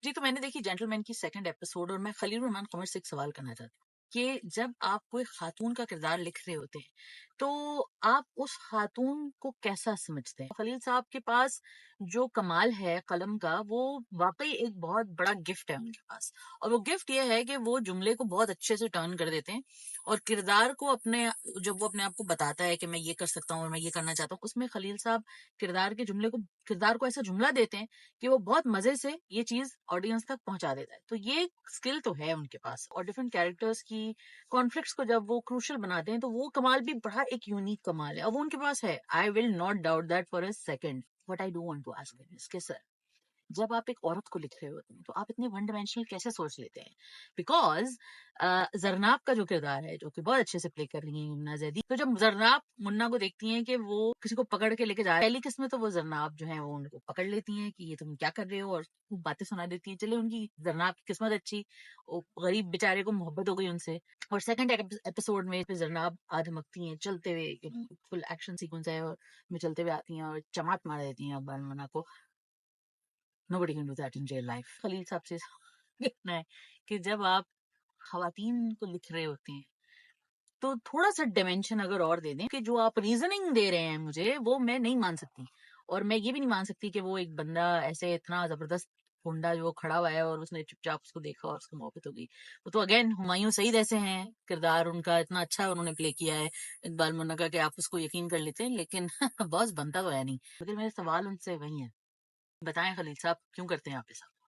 जी, तो मैंने देखी जेंटलमैन की सेकंड एपिसोड और मैं खलील रहमान कमर से एक सवाल करना चाहती हूँ कि जब आप कोई खातून का किरदार लिख रहे होते हैं, तो आप उस खातून को कैसा समझते हैं? खलील साहब के पास जो कमाल है कलम का, वो वाक़ई एक बहुत बड़ा गिफ्ट है उनके पास और वो गिफ्ट ये है कि वो जुमले को बहुत अच्छे से टर्न कर देते हैं और किरदार को अपने जब वो अपने आप को बताता है कि मैं ये कर सकता हूँ और मैं ये करना चाहता हूँ, उसमें खलील साहब किरदार को ऐसा जुमला देते हैं कि वो बहुत मजे से ये चीज ऑडियंस तक पहुंचा देता है। तो ये स्किल तो है उनके पास और डिफरेंट कैरेक्टर्स की कॉन्फ्लिक्ट्स को जब वो क्रूशियल बनाते हैं तो वो कमाल भी बड़ा एक यूनिक कमाल है और वो उनके पास है। I will not doubt that for a second. What I do want to ask is कि सर, जब आप एक औरत को लिख रहे होते हैं तो आप इतने वन डायमेंशनल कैसे सोच लेते हैं? बिकॉज जरनाब का जो किरदार है जो कि बहुत अच्छे से प्ले कर रही है यमुना जैदी, तो जब जरनाब मुन्ना को देखती हैं कि वो किसी को पकड़ के लेके जा रहा है, पहली किस्म में तो वो जरनाब जो है वो उनको पकड़ लेती हैं कि ये तुम क्या कर रहे हो और खूब बातें सुना देती हैं। चले उनकी जरनाब की किस्मत अच्छी, वो गरीब बेचारे को मोहब्बत हो गई उनसे। और सेकंड एपिसोड में जरनाब आधमकती हैं चलते हुए, फुल एक्शन सीक्वेंस है और में चलते हुए आती हैं और चमाट मार देती हैं अकबर मुन्ना को। Nobody can do that in real life. Khalil साहब से कहना है कि जब आप खवातीन को लिख रहे होते हैं तो थोड़ा सा डिमेंशन अगर और दे दें कि जो आप रीजनिंग दे रहे हैं मुझे वो मैं नहीं मान सकती और मैं ये भी नहीं मान सकती कि वो एक बंदा ऐसे इतना जबरदस्त गुंडा जो खड़ा हुआ है और उसने चुपचाप उसको देखा और उसको मोहब्बत हो गई। वो तो अगेन हुमायूं सईद ऐसे हैं, किरदार उनका इतना अच्छा उन्होंने प्ले किया है इकबाल मुन्ना का कि आप उसको यकीन कर लेते हैं, लेकिन बॉस बनता तो है नहीं। लेकिन मेरे सवाल उनसे वही है, बताएं खलील साहब क्यों करते हैं आप ऐसा?